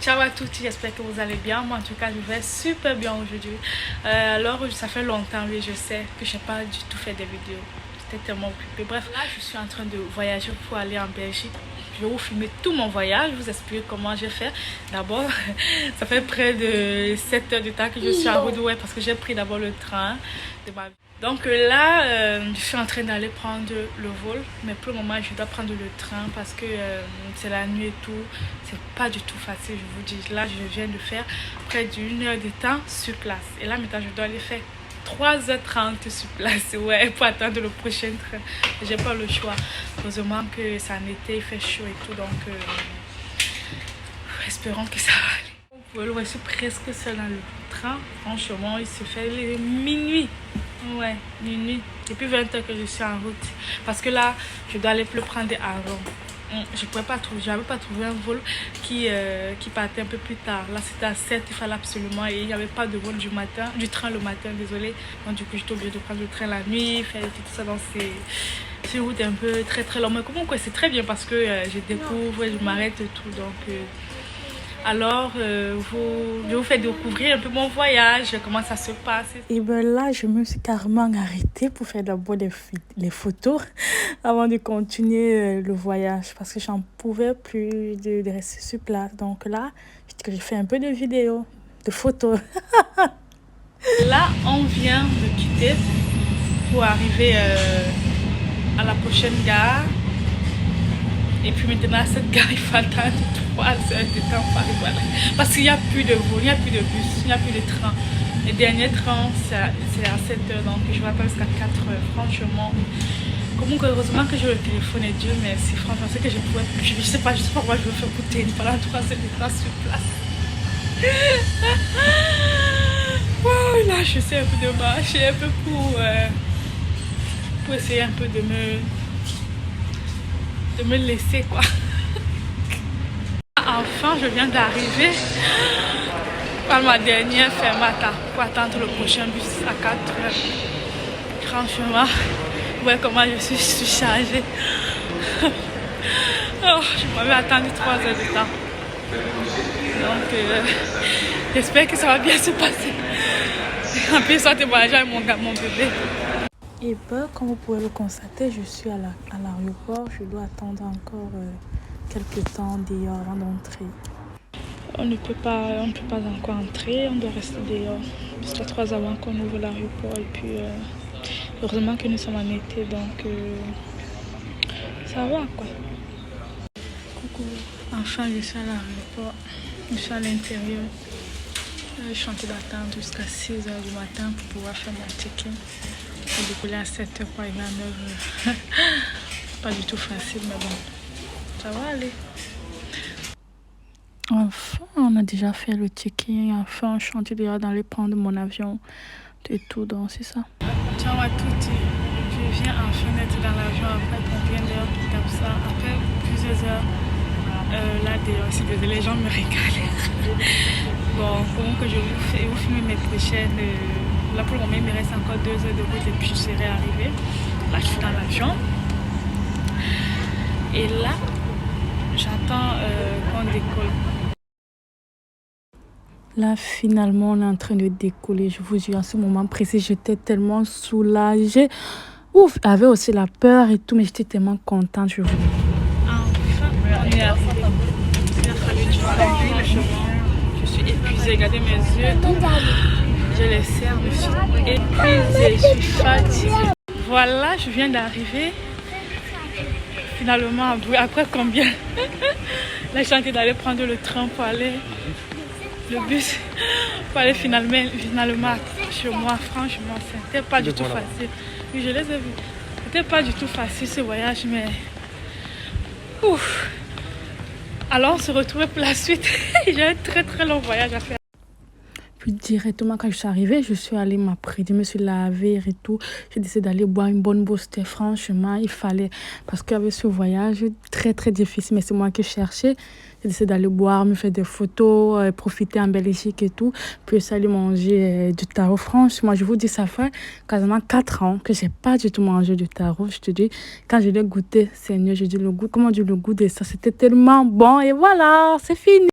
Ciao à tous, j'espère que vous allez bien. Moi en tout cas je vais super bien aujourd'hui. Alors ça fait longtemps, oui je sais que je n'ai pas du tout fait des vidéos. J'étais tellement occupée. Bref, là je suis en train de voyager pour aller en Belgique. Je vais vous filmer tout mon voyage, vous expliquer comment j'ai fait. D'abord, ça fait près de 7 heures de temps que je suis en route, ouais, parce que j'ai pris d'abord le train de ma vie. Donc là, je suis en train d'aller prendre le vol, mais pour le moment, je dois prendre le train parce que c'est la nuit et tout. C'est pas du tout facile, je vous dis. Là, je viens de faire près d'une heure de temps sur place. Et là, maintenant, je dois aller faire 3h30 sur place, ouais, pour attendre le prochain train. J'ai pas le choix. Heureusement que c'est en été, il fait chaud et tout, donc espérons que ça va aller. Vous voyez, je suis presque seule dans le train. Franchement, il se fait minuit. Ouais, minuit. Depuis 20 h que je suis en route. Parce que là, je dois aller le prendre à Rome. Je pouvais pas trouver, j'avais pas trouvé un vol qui partait un peu plus tard. Là, c'était à 7, il fallait absolument. Et il n'y avait pas de vol du train le matin, désolé. Donc, du coup, j'étais obligée de prendre le train la nuit, faire tout ça. Donc, c'est une route un peu très long. Mais comment quoi, c'est très bien parce que je découvre, je m'arrête et tout. Donc, alors, je vous fais découvrir un peu mon voyage, comment ça se passe. Et bien là, je me suis carrément arrêtée pour faire d'abord les photos avant de continuer le voyage parce que j'en pouvais plus de rester sur place. Donc là, j'ai fait un peu de vidéos, de photos. Là, on vient de quitter pour arriver à la prochaine gare. Et puis maintenant, à cette gare, il faut attendre 3 heures de temps pour arriver. Parce qu'il n'y a plus de vol, il n'y a plus de bus, il n'y a plus de train. Les derniers trains, c'est à 7 h, donc je vais attendre jusqu'à 4 h. Franchement, heureusement que j'ai le téléphone et Dieu merci. Franchement, c'est que je pouvais plus. Je sais pas pourquoi je veux faire pour tenir pendant 3 heures de temps sur place. Oh, là, je sais un peu de marcher, un peu pour essayer un peu de me laisser quoi. Enfin, je viens d'arriver à ma dernière fermata pour attendre le prochain bus à 4 h. Franchement, vous voyez comment je suis surchargée. Oh, je m'avais attendu 3 heures de temps. Donc, j'espère que ça va bien se passer. En plus, ça te voyage avec mon bébé. Et bien, comme vous pouvez le constater, je suis à l'aéroport. Je dois attendre encore quelques temps dehors avant d'entrer. On ne peut pas encore entrer, on doit rester dehors jusqu'à 3 h avant qu'on ouvre l'aéroport. Et puis, heureusement que nous sommes en été, donc ça va quoi. Coucou, enfin je suis à l'aéroport, je suis à l'intérieur. Je suis en train d'attendre jusqu'à 6 h du matin pour pouvoir faire mon check-in. Je vais décoller à 7 h pour arriver à 9 h. Pas du tout facile, mais bon, ça va aller. Enfin, on a déjà fait le check-in. Enfin, je suis en train d'aller prendre mon avion et tout, donc c'est ça. Ciao à toutes. Je viens enfin d'être dans l'avion après combien d'heures comme ça, après plusieurs heures. Là, d'ailleurs, si désolé, les gens me régalent. Bon, comment que je vous filme mes prochaines. Là, pour le moment, il me reste encore 2 heures de route et puis je serai arrivée. Là, je suis dans l'avion. Et là, j'attends qu'on décolle. Là, finalement, on est en train de décoller. Je vous dis, en ce moment précis, j'étais tellement soulagée. Ouf, j'avais aussi la peur et tout, mais j'étais tellement contente. Je vous dis. Enfin, on est arrivé. Il a fallu du temps. Je suis épuisée. Regardez mes yeux. J'ai les cernes. Je suis épuisée. Je suis fatiguée. Voilà, je viens d'arriver. Finalement, après combien? Là, je suis en train d'aller prendre le train pour aller. Le bus pour aller finalement chez moi. Franchement, c'était pas du tout facile. Oui, je les ai vus. C'était pas du tout facile ce voyage, mais ouf. Alors on se retrouve pour la suite. J'ai un très long voyage à faire. Puis directement quand je suis arrivée, je suis allée m'apprêter, je me suis lavée et tout. J'ai décidé d'aller boire une bonne bosse. Franchement, il fallait. Parce qu'avec ce voyage très difficile, mais c'est moi qui cherchais. J'ai décidé d'aller boire, me faire des photos, profiter en Belgique et tout. Puis je suis allée manger du taro. Franchement, je vous dis, ça fait quasiment 4 ans que j'ai pas du tout mangé du taro. Je te dis, quand je l'ai goûté, Seigneur, je dis le goût, comment dire le goût de ça, c'était tellement bon. Et voilà, c'est fini.